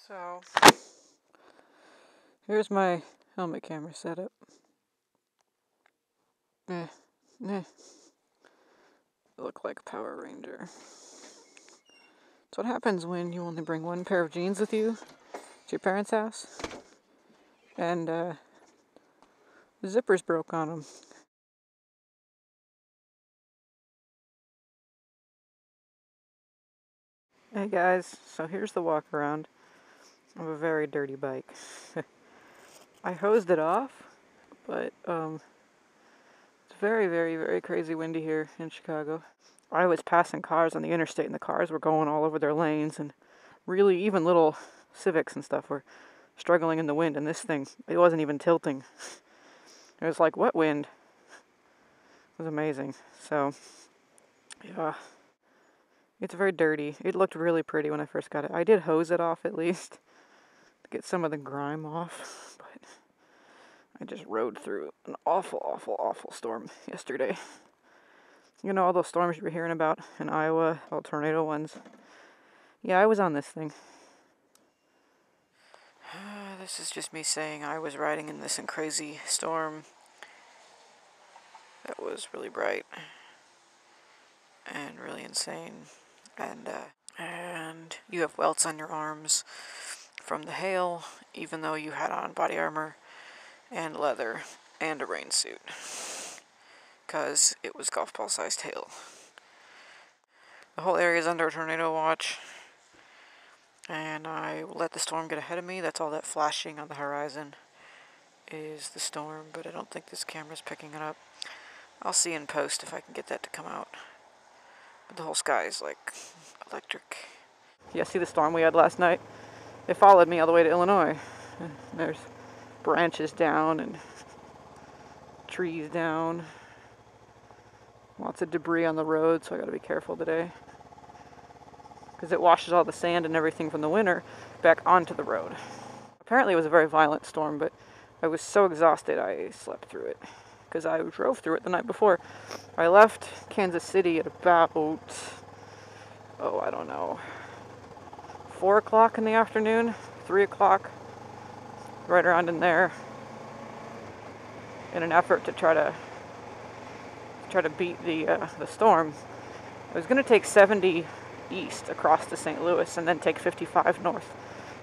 So, here's my helmet camera setup. Look like a Power Ranger. That's what happens when you only bring one pair of jeans with you to your parents' house. And, the zippers broke on them. Hey guys, so here's the walk around of a very dirty bike. I hosed it off, but it's very, very, very crazy windy here in Chicago. I was passing cars on the interstate and the cars were going all over their lanes, and really even little Civics and stuff were struggling in the wind, and this thing, it wasn't even tilting. It was like wet wind. It was amazing. So, yeah. It's very dirty. It looked really pretty when I first got it. I did hose it off at least to get some of the grime off, but I just rode through an awful, awful, awful storm yesterday. You know, all those storms you were hearing about in Iowa, all tornado ones. Yeah, I was on this thing. This is just me saying I was riding in this crazy storm that was really bright and really insane. And you have welts on your arms from the hail, even though you had on body armor and leather and a rain suit, because it was golf ball sized hail. The whole area is under a tornado watch, and I let the storm get ahead of me. That's all that flashing on the horizon is the storm, but I don't think this camera's picking it up. I'll see in post if I can get that to come out. But the whole sky is like electric. Yeah, see the storm we had last night? It followed me all the way to Illinois. And there's branches down and trees down. Lots of debris on the road, so I gotta be careful today. Because it washes all the sand and everything from the winter back onto the road. Apparently it was a very violent storm, but I was so exhausted I slept through it. Because I drove through it the night before. I left Kansas City at about, I don't know, 4 o'clock in the afternoon, 3 o'clock, right around in there, in an effort to try to beat the storm. I was going to take 70 east across to St. Louis and then take 55 north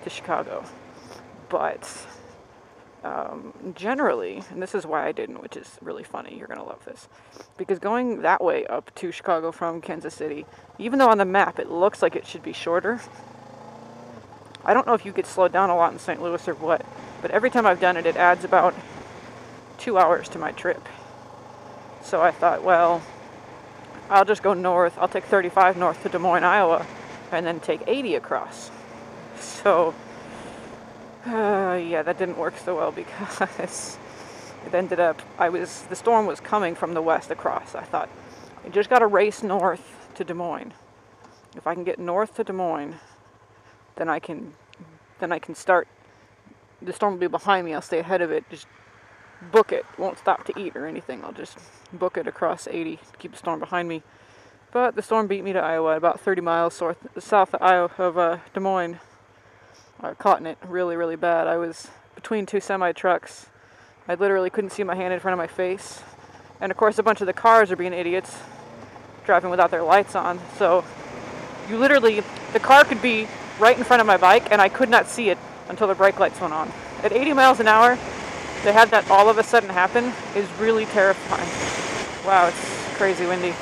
to Chicago. But generally, and this is why I didn't, which is really funny, you're going to love this, because going that way up to Chicago from Kansas City, even though on the map it looks like it should be shorter, I don't know if you could slow down a lot in St. Louis or what, but every time I've done it, it adds about 2 hours to my trip. So I thought, well, I'll just go north. I'll take 35 north to Des Moines, Iowa, and then take 80 across. So, yeah, that didn't work so well because it ended up, the storm was coming from the west across. I thought, I just got to race north to Des Moines. If I can get north to Des Moines, then I can start, the storm will be behind me, I'll stay ahead of it, just book it, won't stop to eat or anything, I'll just book it across 80, keep the storm behind me. But the storm beat me to Iowa, about 30 miles south of Des Moines. I caught in it really, really bad. I was between two semi-trucks. I literally couldn't see my hand in front of my face. And of course a bunch of the cars are being idiots, driving without their lights on. So you literally, the car could be right in front of my bike and I could not see it until the brake lights went on. At 80 miles an hour, to have that all of a sudden happen is really terrifying. Wow, it's crazy windy.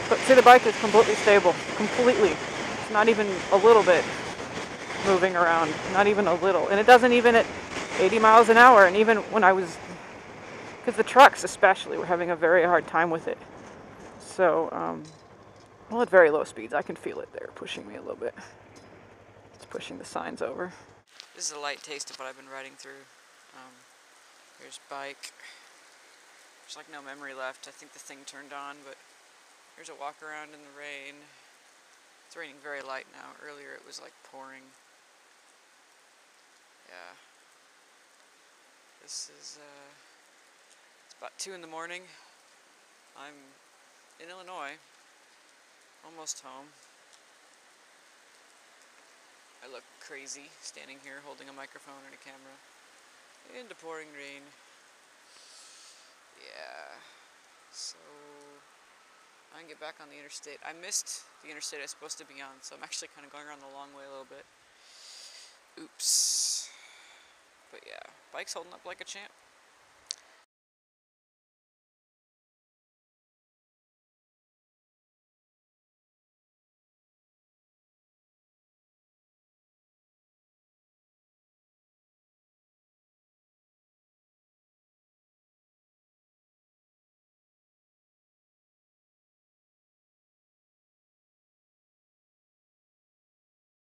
But see, the bike is completely stable. Completely. It's not even a little bit moving around. Not even a little. And it doesn't even at 80 miles an hour. And even when I was, because the trucks especially were having a very hard time with it. So, well, at very low speeds, I can feel it there pushing me a little bit. It's pushing the signs over. This is a light taste of what I've been riding through. Here's bike. There's like no memory left. I think the thing turned on, but here's a walk around in the rain. It's raining very light now. Earlier it was like pouring. Yeah. This is, it's about 2 in the morning. I'm in Illinois. Almost home. I I look crazy standing here holding a microphone and a camera in the pouring rain. Yeah, so I can get back on the interstate. I missed the interstate I was supposed to be on, so I'm actually kind of going around the long way a little bit. Oops. But yeah, bike's holding up like a champ.